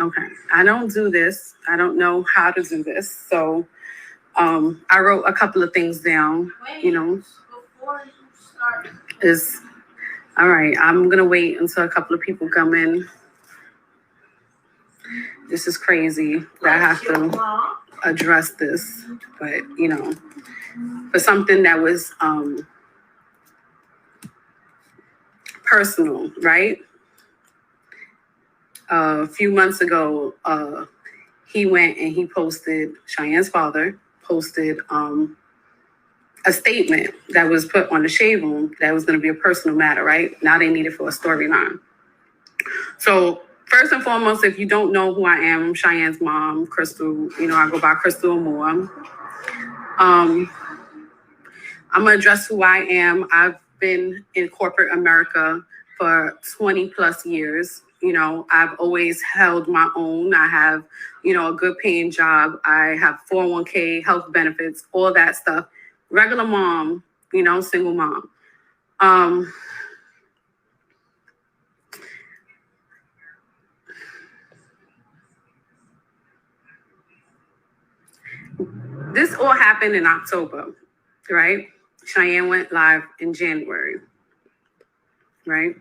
Okay, I don't do this. I don't know how to do this. So I wrote a couple of things down, you know. Before you start. Is all right. I'm going to wait until a couple of people come in. This is crazy that I have to address this, but you know, for something that was personal, right? A few months ago, he went and he posted, Cheyenne's father posted a statement that was put on the shade room that was going to be a personal matter, right? Now they need it for a storyline. So first and foremost, if you don't know who I am, I'm Cheyenne's mom, Crystal. You know, I go by Crystal Moore. I'm going to address who I am. I've been in corporate America for 20 plus years. You know, I've always held my own. I have, you know, a good paying job. I have 401k, health benefits, all that stuff. Regular mom, you know, single mom. This all happened in October, right? Cheyenne went live in January, right?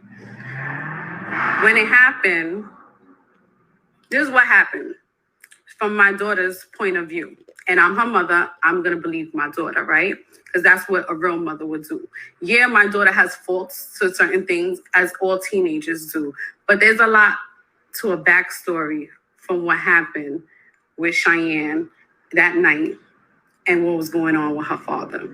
When it happened, this is what happened from my daughter's point of view. And I'm her mother, I'm going to believe my daughter, right? Because that's what a real mother would do. Yeah, my daughter has faults to certain things, as all teenagers do. But there's a lot to a backstory from what happened with Cheyenne that night and what was going on with her father.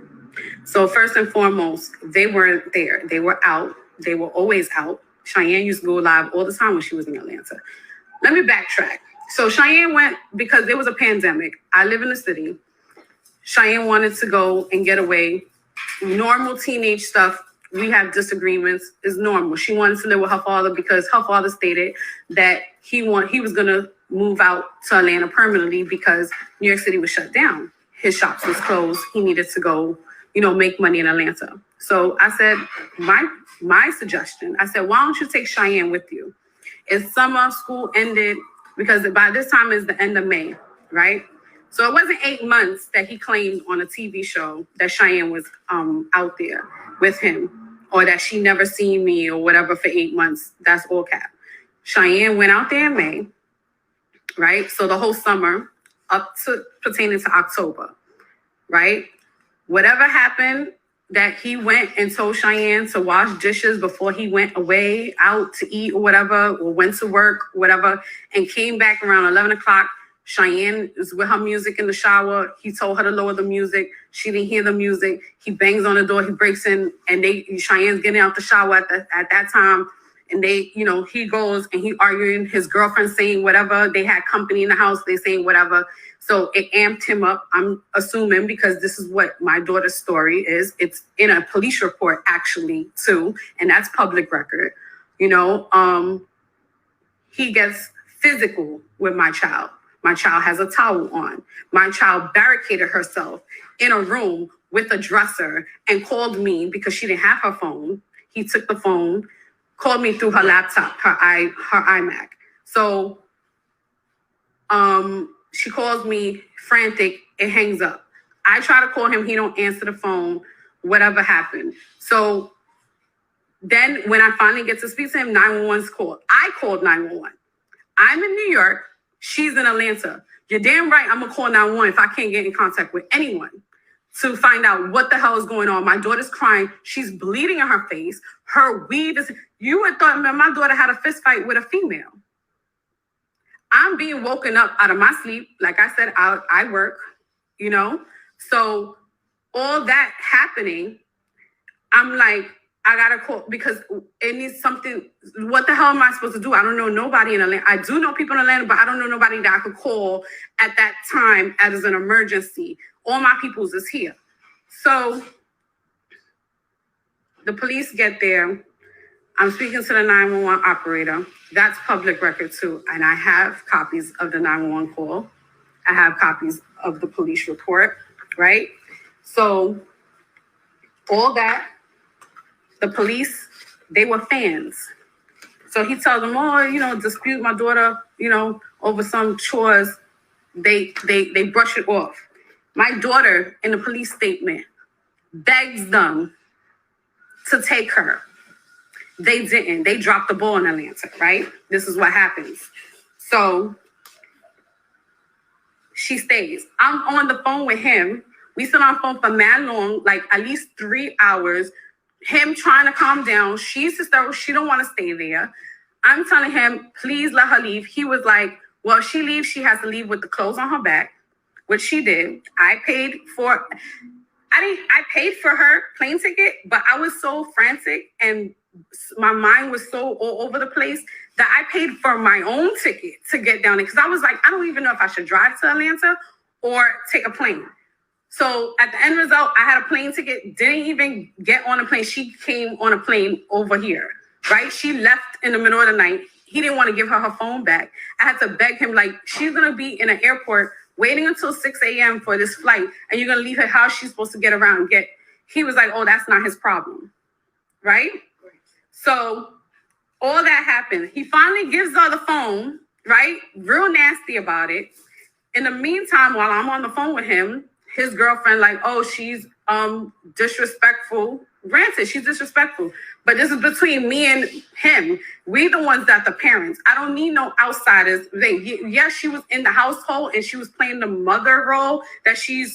So first and foremost, they weren't there. They were out. They were always out. Cheyenne used to go live all the time when she was in Atlanta. Let me backtrack. So Cheyenne went because there was a pandemic. I live in the city. Cheyenne wanted to go and get away. Normal teenage stuff. We have disagreements. Is normal. She wanted to live with her father because her father stated that he was going to move out to Atlanta permanently because New York City was shut down. His shops was closed. He needed to go, you know, make money in Atlanta. So I said, my suggestion, I said, why don't you take Cheyenne with you? It's summer, school ended, because by this time is the end of May, right? So it wasn't 8 months that he claimed on a TV show that Cheyenne was out there with him, or that she never seen me or whatever for 8 months. That's all cap. Cheyenne went out there in May, right? So the whole summer up to pertaining to October, right? Whatever happened that he went and told Cheyenne to wash dishes before he went away out to eat or whatever, or went to work, whatever, and came back around 11 o'clock. Cheyenne is with her music in the shower. He told her to lower the music. She didn't hear the music. He bangs on the door. He breaks in, and Cheyenne's getting out the shower at that time. And they, you know, he goes and he arguing, his girlfriend saying whatever. They had company in the house. They saying whatever. So it amped him up, I'm assuming, because this is what my daughter's story is. It's in a police report, actually, too. And that's public record. You know, he gets physical with my child. My child has a towel on. My child barricaded herself in a room with a dresser and called me because she didn't have her phone. He took the phone, called me through her laptop, her iMac. So she calls me frantic, it hangs up. I try to call him, he don't answer the phone, whatever happened. So then when I finally get to speak to him, 911's called. I called 911. I'm in New York, she's in Atlanta. You're damn right I'm gonna call 911 if I can't get in contact with anyone to find out what the hell is going on. My daughter's crying, she's bleeding in her face, her weave is, you would thought my daughter had a fist fight with a female. I'm being woken up out of my sleep. Like I said, I work, you know? So all that happening, I'm like, I gotta call because it needs something. What the hell am I supposed to do? I don't know nobody in Atlanta. I do know people in Atlanta, but I don't know nobody that I could call at that time as an emergency. All my peoples is here. So the police get there. I'm speaking to the 911 operator. That's public record too. And I have copies of the 911 call. I have copies of the police report, right? So all that, the police, they were fans. So he tells them, oh, dispute my daughter, over some chores. They brush it off. My daughter, in the police statement, begs them to take her. They didn't. They dropped the ball in Atlanta, right? This is what happens. So she stays. I'm on the phone with him. We sit on the phone for mad long, like at least 3 hours. Him trying to calm down. She's hysterical. She don't want to stay there. I'm telling him, please let her leave. He was like, well, if she leaves, she has to leave with the clothes on her back, which she did. I paid for her plane ticket, but I was so frantic and my mind was so all over the place that I paid for my own ticket to get down there. Because I was like, I don't even know if I should drive to Atlanta or take a plane. So at the end result, I had a plane ticket, didn't even get on a plane. She came on a plane over here, right? She left in the middle of the night. He didn't want to give her phone back. I had to beg him, like, she's going to be in an airport waiting until 6 a.m. for this flight, and you're going to leave her. How she's supposed to get around and get? He was like, oh, that's not his problem, right? So all that happened. He finally gives her the phone, right? Real nasty about it. In the meantime, while I'm on the phone with him, his girlfriend, like, oh, she's disrespectful. Granted, she's disrespectful, but this is between me and him. We the ones that the parents. I don't need no outsiders. Yes, she was in the household and she was playing the mother role that she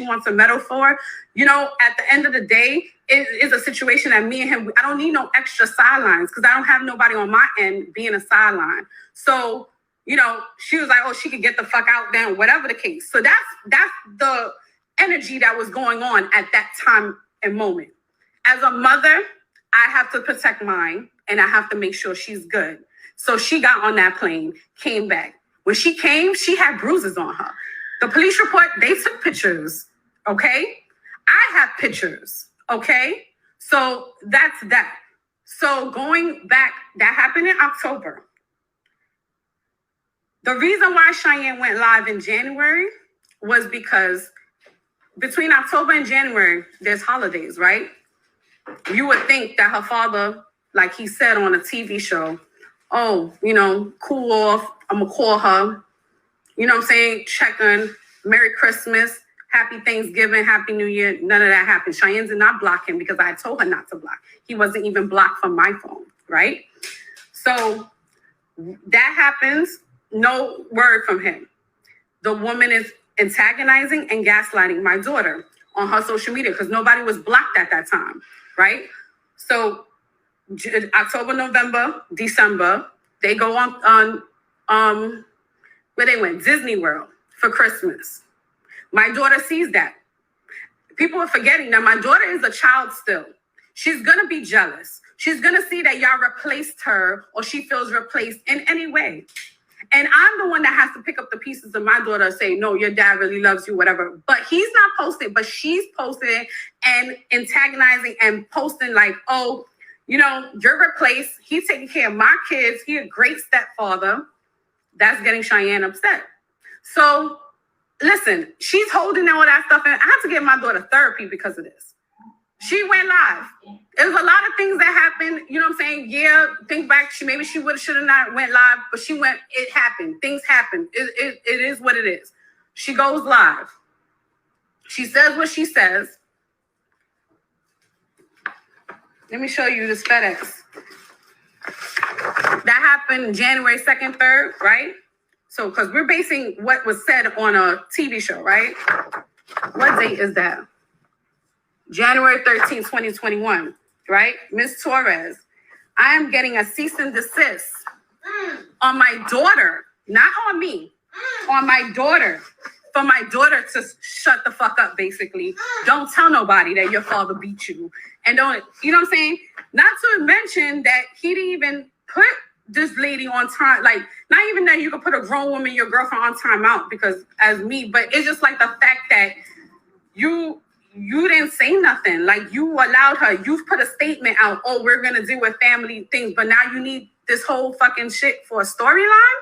wants a medal for. At the end of the day, it is a situation that me and him, I don't need no extra sidelines because I don't have nobody on my end being a sideline. So, she was like, oh, she could get the fuck out then, whatever the case. So that's the energy that was going on at that time and moment. As a mother, I have to protect mine and I have to make sure she's good. So she got on that plane, came back. When she came, she had bruises on her. The police report, they took pictures, okay? I have pictures, okay? So that's that. So going back, that happened in October. The reason why Cheyenne went live in January was because between October and January, there's holidays, right? You would think that her father, like he said on a TV show, oh, cool off, I'm gonna call her, what I'm saying, check on, Merry Christmas, Happy Thanksgiving, Happy New Year. None of that happened. Cheyenne did not block him because I told her not to block. He wasn't even blocked from my phone, right? So that happens, no word from him. The woman is antagonizing and gaslighting my daughter on her social media because nobody was blocked at that time, right? So October, November, December, they go on where they went, Disney World for Christmas. My daughter sees that. People are forgetting that my daughter is a child still. She's gonna be jealous. She's gonna see that y'all replaced her or she feels replaced in any way. And I'm the one that has to pick up the pieces of my daughter and say, no, your dad really loves you, whatever. But he's not posting, but she's posting and antagonizing and posting like, oh, you're replaced. He's taking care of my kids. He's a great stepfather. That's getting Cheyenne upset. So listen, she's holding all that stuff. And I had to give my daughter therapy because of this. She went live. There was a lot of things that happened. You know what I'm saying? Yeah, think back. Maybe she should have not went live, but she went. It happened. Things happen. It is what it is. She goes live. She says what she says. Let me show you this FedEx. That happened January 2nd, 3rd, right? So, because we're basing what was said on a TV show, right? What date is that? January 13th, 2021, right? Ms. Torres, I am getting a cease and desist on my daughter, not on me, on my daughter, for my daughter to shut the fuck up, basically. Don't tell nobody that your father beat you. And don't, you know what I'm saying? Not to mention that he didn't even put this lady on time, like, not even that you could put a grown woman, your girlfriend, on timeout because as me, but it's just like the fact that you didn't say nothing. Like, you allowed her. You've put a statement out. Oh, we're going to deal with family things. But now you need this whole fucking shit for a storyline?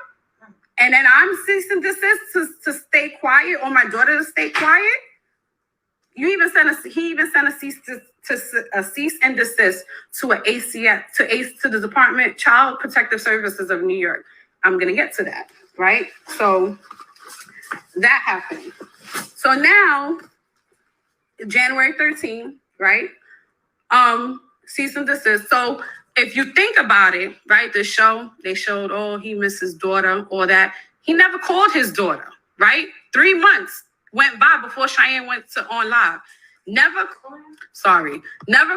And then I'm cease and desist to stay quiet or my daughter to stay quiet? He even sent a cease to a cease and desist to an ACF, to the Department Child Protective Services of New York. I'm gonna get to that, right? So that happened. So now, January 13th, right? Cease and desist. So if you think about it, right, the show, they showed, oh, he missed his daughter, all that. He never called his daughter, right? 3 months went by before Cheyenne went on live. Never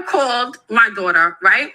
called my daughter, right?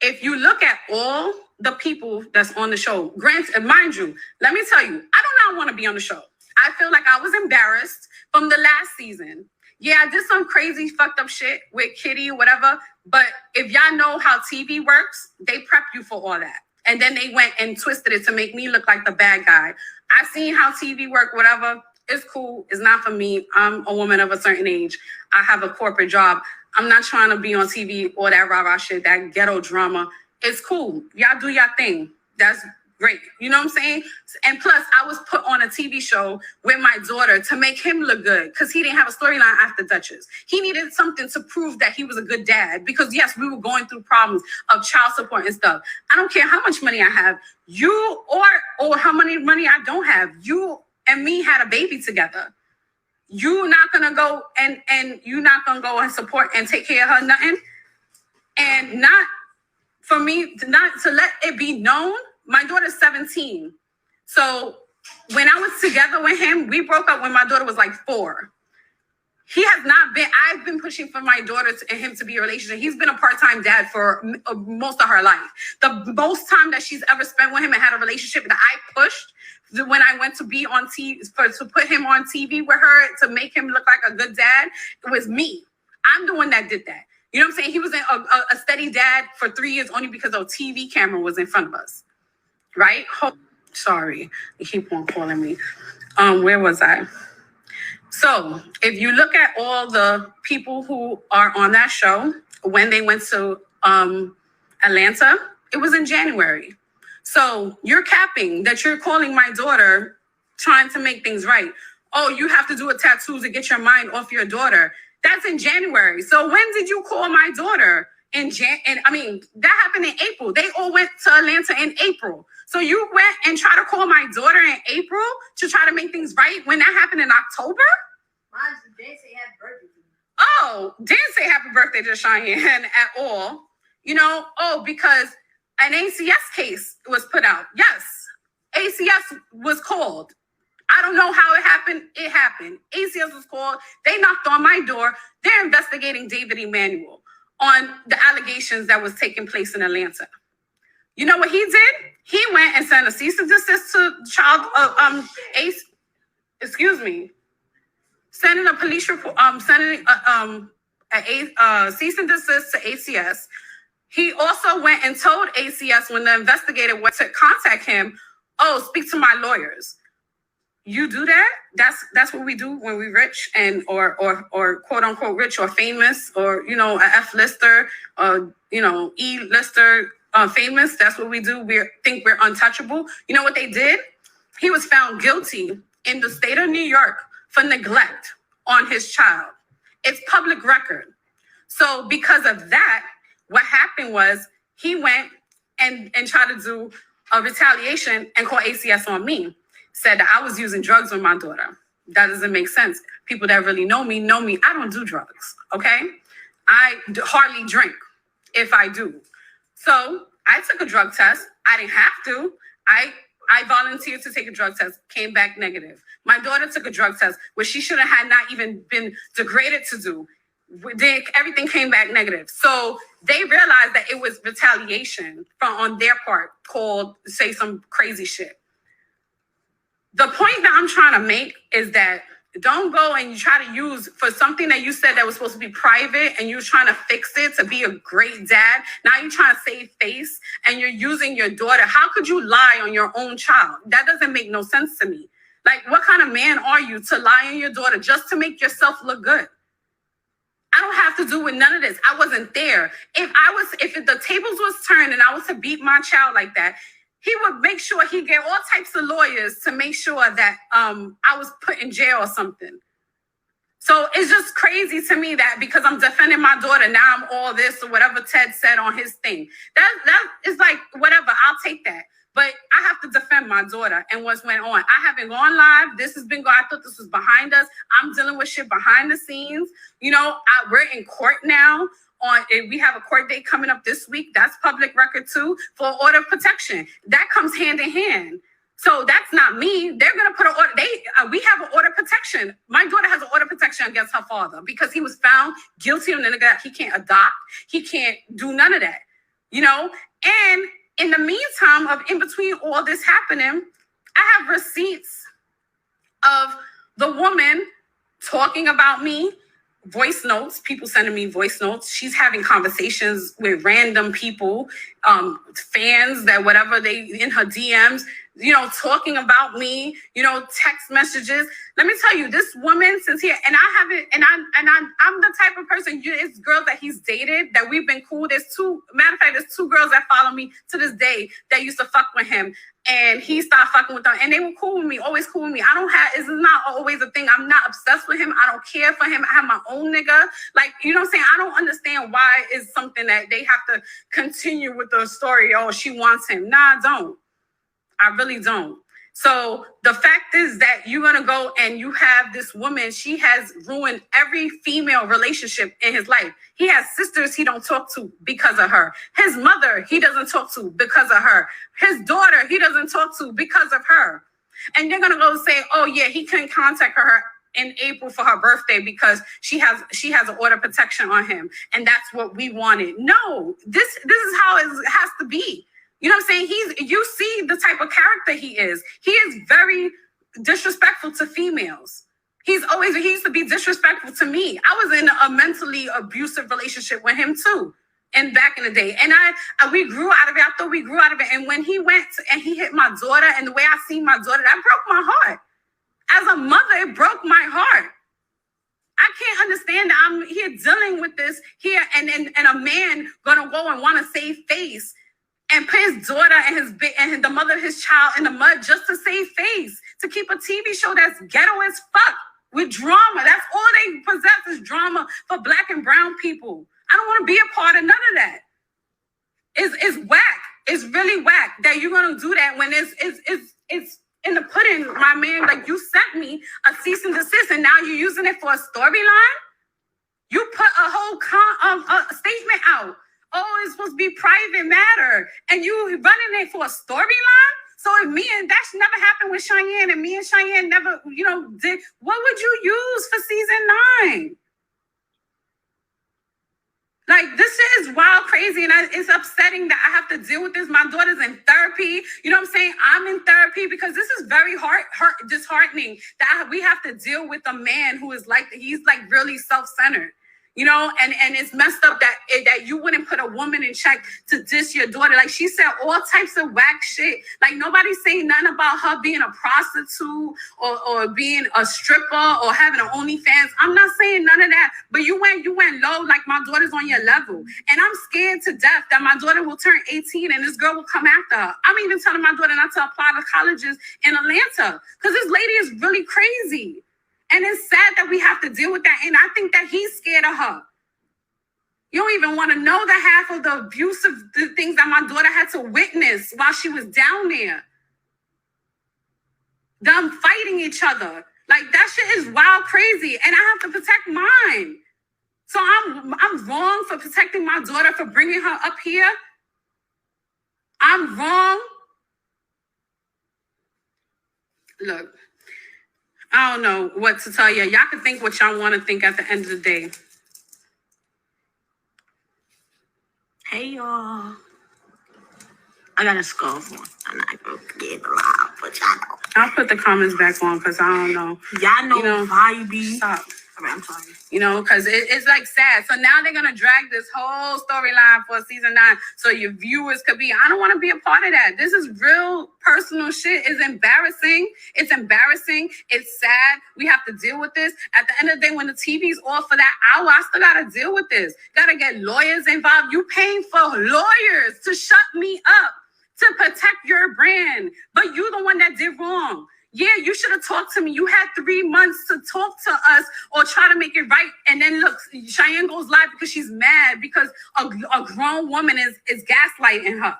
If you look at all the people that's on the show, mind you, let me tell you, I do not want to be on the show. I feel like I was embarrassed from the last season. Yeah, I did some crazy fucked up shit with Kitty, whatever. But if y'all know how TV works, they prep you for all that. And then they went and twisted it to make me look like the bad guy. I seen how TV work, whatever. It's cool. It's not for me. I'm a woman of a certain age. I have a corporate job. I'm not trying to be on TV or that rah-rah shit, that ghetto drama. It's cool. Y'all do y'all thing. That's great. You know what I'm saying? And plus, I was put on a TV show with my daughter to make him look good because he didn't have a storyline after Duchess. He needed something to prove that he was a good dad because, yes, we were going through problems of child support and stuff. I don't care how much money I have. You or how many money I don't have. You and me had a baby together. You're not going to go and you're not going to go and support and take care of her, nothing. And not for me, not to let it be known. My daughter's 17. So when I was together with him, we broke up when my daughter was like 4. He has not been, I've been pushing for my daughter and him to be a relationship. He's been a part-time dad for most of her life. The most time that she's ever spent with him and had a relationship that I pushed when I went to be on TV, to put him on TV with her, to make him look like a good dad, it was me. I'm the one that did that. You know what I'm saying? He was a steady dad for 3 years only because a TV camera was in front of us. Right? Sorry, you keep on calling me. Where was I? So if you look at all the people who are on that show, when they went to Atlanta, it was in January. So you're capping that you're calling my daughter trying to make things right. Oh, you have to do a tattoo to get your mind off your daughter. That's in January. So when did you call my daughter? That happened in April. They all went to Atlanta in April. So you went and tried to call my daughter in April to try to make things right when that happened in October? Mine didn't say happy birthday to me. Oh, didn't say happy birthday to Cheyenne at all. You know, because an ACS case was put out. Yes, ACS was called. I don't know how it happened. It happened. ACS was called. They knocked on my door. They're investigating David Emanuel on the allegations that was taking place in Atlanta. You know what he did? He went and sent a cease and desist to sending a police report, sending a cease and desist to ACS. He also went and told ACS when the investigator went to contact him, oh, speak to my lawyers. You do that? That's what we do when we're rich and or quote unquote rich or famous or a F-lister or E-lister famous. That's what we do. We think we're untouchable. You know what they did? He was found guilty in the state of New York for neglect on his child. It's public record. So because of that, what happened was he went and tried to do a retaliation and call ACS on me. Said that I was using drugs with my daughter. That doesn't make sense. People that really know me. I don't do drugs, okay? I hardly drink if I do. So I took a drug test. I didn't have to. I volunteered to take a drug test, came back negative. My daughter took a drug test, which she should have had not even been degraded to do. Everything came back negative. So they realized that it was retaliation on their part, called say some crazy shit. The point that I'm trying to make is that don't go and you try to use for something that you said that was supposed to be private and you're trying to fix it to be a great dad. Now you're trying to save face and you're using your daughter. How could you lie on your own child? That doesn't make no sense to me. Like, what kind of man are you to lie on your daughter just to make yourself look good? I don't have to do with none of this. I wasn't there. If the tables was turned and I was to beat my child like that, he would make sure he get all types of lawyers to make sure that I was put in jail or something. So it's just crazy to me that because I'm defending my daughter, now I'm all this or whatever Ted said on his thing. That is like, whatever, I'll take that. But I have to defend my daughter and what's went on. I haven't gone live. This has been going, I thought this was behind us. I'm dealing with shit behind the scenes. You know, we're in court now. We have a court date coming up this week. That's public record too, for order of protection. That comes hand in hand. So that's not me. They're gonna put an order. We have an order of protection. My daughter has an order of protection against her father because he was found guilty on the nigga. He can't adopt. He can't do none of that. You know. And in the meantime, in between all this happening, I have receipts of the woman talking about me. Voice notes, people sending me voice notes. She's having conversations with random people, fans that whatever they in her DMs, you know, talking about me, you know, text messages. Let me tell you, this woman since here, and I haven't, and I'm the type of person, it's girls that he's dated that we've been cool. There's two girls that follow me to this day that used to fuck with him. And he started fucking with them. And they were cool with me, always cool with me. It's not always a thing. I'm not obsessed with him. I don't care for him. I have my own nigga. Like, you know what I'm saying? I don't understand why it's something that they have to continue with the story. Oh, she wants him. Nah, I don't. I really don't. So the fact is that you're going to go and you have this woman, she has ruined every female relationship in his life. He has sisters he don't talk to because of her. His mother, he doesn't talk to because of her. His daughter, he doesn't talk to because of her. And they're going to go say, oh yeah, he couldn't contact her in April for her birthday because she has an order of protection on him. And that's what we wanted. No, this is how it has to be. You know what I'm saying? You see the type of character he is. He is very disrespectful to females. He used to be disrespectful to me. I was in a mentally abusive relationship with him too. And back in the day. And we grew out of it. I thought we grew out of it. And when he went and he hit my daughter and the way I seen my daughter, that broke my heart. As a mother, it broke my heart. I can't understand that I'm here dealing with this here and a man gonna go and want to save face and put his daughter and the mother of his child in the mud just to save face, to keep a TV show that's ghetto as fuck with drama. That's all they possess is drama for black and brown people. I don't want to be a part of none of that. It's whack. It's really whack that you're gonna do that when it's in the pudding, my man. Like, you sent me a cease and desist, and now you're using it for a storyline. You put a whole statement out. Oh, it's supposed to be private matter, and you running it for a storyline. So if me and that never happened with Cheyenne, and me and Cheyenne never, did. What would you use for season 9? Like, this shit is wild, crazy, and it's upsetting that I have to deal with this. My daughter's in therapy. You know what I'm saying? I'm in therapy because this is very disheartening that we have to deal with a man who is he's really self-centered. And it's messed up that you wouldn't put a woman in check to diss your daughter. Like, she said all types of whack shit. Like, nobody's saying nothing about her being a prostitute or being a stripper or having an OnlyFans. I'm not saying none of that. But you went low, like my daughter's on your level. And I'm scared to death that my daughter will turn 18 and this girl will come after her. I'm even telling my daughter not to apply to colleges in Atlanta because this lady is really crazy. And it's sad that we have to deal with that. And I think that he's scared of her. You don't even want to know the half of the abusive things that my daughter had to witness while she was down there. Them fighting each other. Like, that shit is wild crazy. And I have to protect mine. So I'm wrong for protecting my daughter, for bringing her up here. I'm wrong. Look. I don't know what to tell you. Y'all can think what y'all want to think at the end of the day. Hey, y'all. I got a scarf on. I'm not going to get loud, but y'all know. I'll put the comments back on because I don't know. Y'all know vibey. Stop. All right, I'm sorry. Because it's like sad. So now they're going to drag this whole storyline for season 9 so your viewers could be. I don't want to be a part of that. This is real personal shit. It's embarrassing. It's embarrassing. It's sad. We have to deal with this. At the end of the day, when the TV's off for that hour, I still got to deal with this. Got to get lawyers involved. You paying for lawyers to shut me up, to protect your brand. But you the one that did wrong. Yeah, you should have talked to me. You had 3 months to talk to us or try to make it right. And then look, Cheyenne goes live because she's mad because a grown woman is gaslighting her.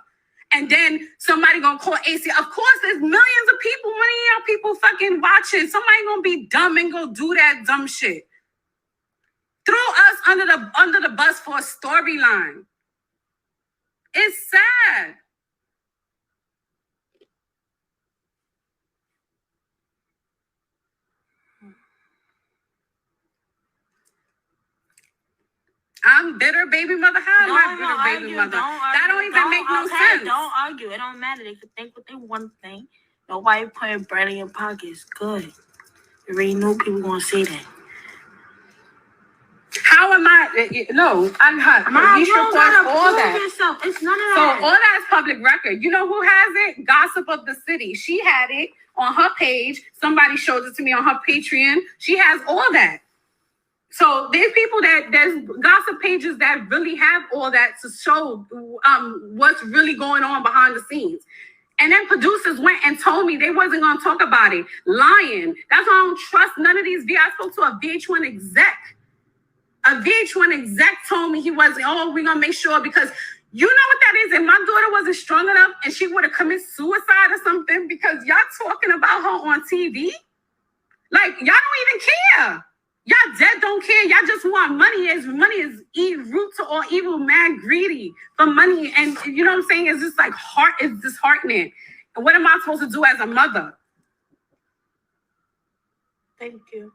And then somebody gonna call ACAF. Of course, there's millions of people, one of y'all people fucking watching. Somebody gonna be dumb and go do that dumb shit. Throw us under the bus for a storyline. It's sad. I'm bitter baby mother. How am I bitter baby mother? That don't even make no sense. Don't argue. It don't matter. They could think what they want to think. Nobody putting bread in your pockets. Good. You already know people gonna say that. How am I? No, I'm hot. Mom, you don't gotta all prove that. yourself. It's none of So that. all that is public record. You know who has it? Gossip of the City. She had it on her page. Somebody showed it to me on her Patreon. She has all that. So there's people there's gossip pages that really have all that to show what's really going on behind the scenes. And then producers went and told me they wasn't going to talk about it. Lying. That's why I don't trust none of these. I spoke to a VH1 exec. A VH1 exec told me he wasn't, we're going to make sure because you know what that is. If my daughter wasn't strong enough and she would have committed suicide or something because y'all talking about her on TV, like y'all don't even care. Y'all dead don't care. Y'all just want money. Money is root to all evil, mad greedy for money. And you know what I'm saying? It's just like it's disheartening. And what am I supposed to do as a mother? Thank you.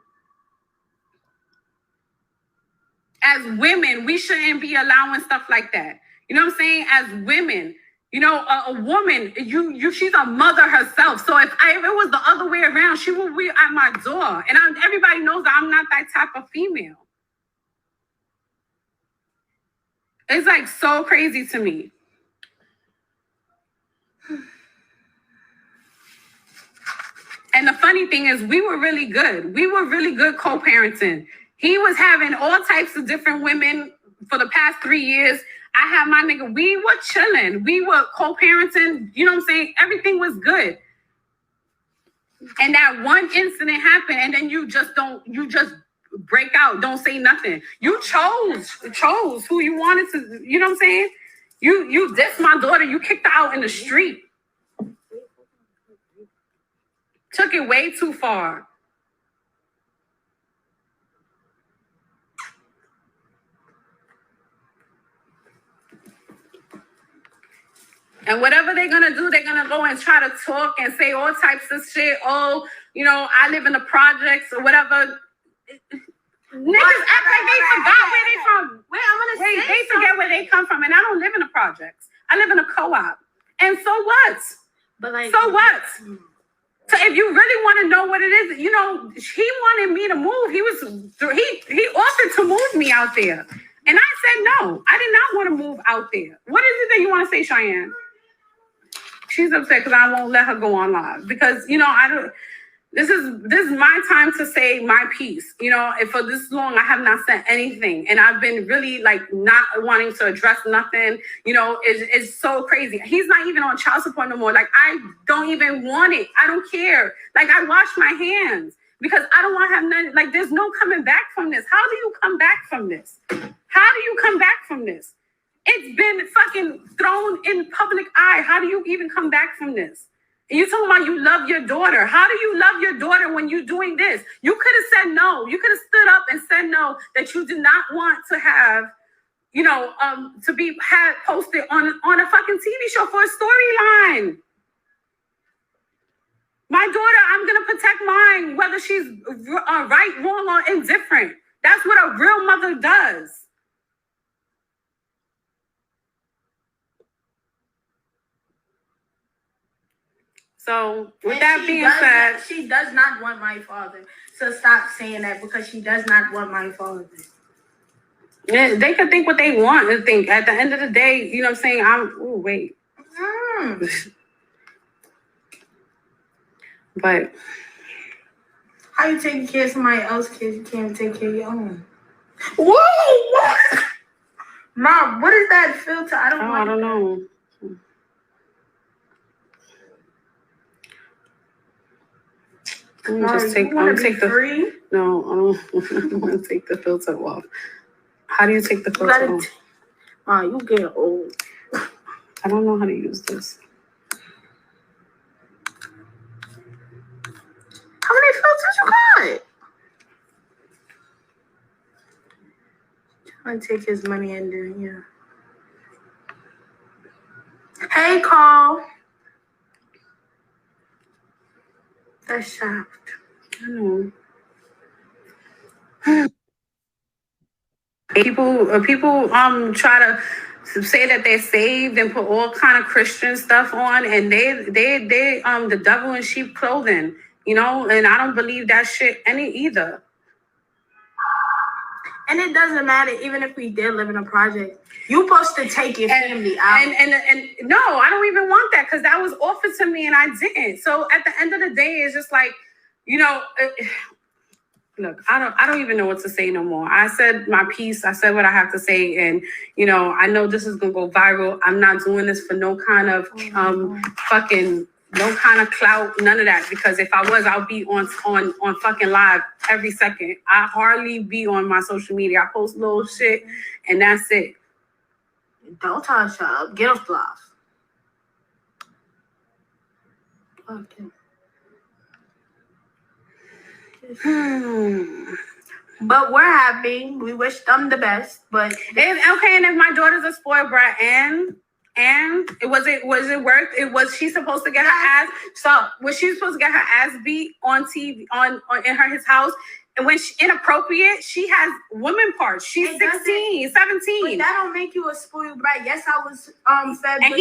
As women, we shouldn't be allowing stuff like that. You know what I'm saying? As women, you know, a woman, she's a mother herself. So if it was the other way around, she would be at my door. And everybody knows that I'm not that type of female. It's like so crazy to me. And the funny thing is, we were really good. We were really good co-parenting. He was having all types of different women for the past 3 years. I had my nigga. We were chilling. We were co-parenting. You know what I'm saying? Everything was good. And that one incident happened, and then you just break out. Don't say nothing. You chose who you wanted to. You know what I'm saying? You dissed my daughter. You kicked her out in the street. Took it way too far. And whatever they're going to do, they're going to go and try to talk and say all types of shit. Oh, you know, I live in the projects or whatever. Niggas act like they forgot where they from. They forget where they come from. And I don't live in the projects. I live in a co-op. And so what? So what? So if you really want to know what it is, you know, he wanted me to move. He offered to move me out there. And I said no. I did not want to move out there. What is it that you want to say, Cheyenne? She's upset because I won't let her go on live. Because, you know, this is my time to say my piece. You know, and for this long, I have not said anything. And I've been really, like, not wanting to address nothing. You know, it's so crazy. He's not even on child support no more. Like, I don't even want it. I don't care. Like, I wash my hands. Because I don't want to have none. Like, there's no coming back from this. How do you come back from this? How do you come back from this? It's been fucking thrown in public eye. How do you even come back from this? And you're talking about you love your daughter. How do you love your daughter when you're doing this? You could have said no. You could have stood up and said no, that you did not want to have, you know, to be posted on a fucking TV show for a storyline. My daughter, I'm going to protect mine, whether she's right, wrong, or indifferent. That's what a real mother does. So, with that being said, she does not want my father. So stop saying that, because she does not want my father. Yeah, they can think what they want to think. At the end of the day, you know what I'm saying? Wait. But how you taking care of somebody else's kids? You can't take care of your own. Whoa! What? Mom, what is that filter? I don't know. Let me just take. You want I'm to take be the. free? No, I'm gonna take the filter off. How do you take the You filter gotta. off? You getting old. I don't know how to use this. How many filters you got? Trying to take his money and then Hey, Carl. That's shaft. I know. People try to say that they're saved and put all kind of Christian stuff on, and they the devil in sheep clothing, you know. And I don't believe that shit any either. And it doesn't matter, even if we did live in a project. You supposed to take your family out. And no, I don't even want that because that was offered to me and I didn't. So at the end of the day, it's just like, you know. Look, I don't even know what to say no more. I said my piece. I said what I have to say, and you know, I know this is gonna go viral. I'm not doing this for no kind of fucking no kind of clout, none of that. Because if I was, I'll be on fucking live every second. I hardly be on my social media. I post little shit, and that's it. Don't touch up. Get a fluff. Okay. But we're happy. We wish them the best. But and if my daughter's a spoiled brat, and was it worth? She supposed to get her ass? So was she supposed to get her ass beat on TV on in his house? And when she inappropriate, she has women parts. She's 16, 17. But that don't make you a spoiled brat. Yes, I was fed. And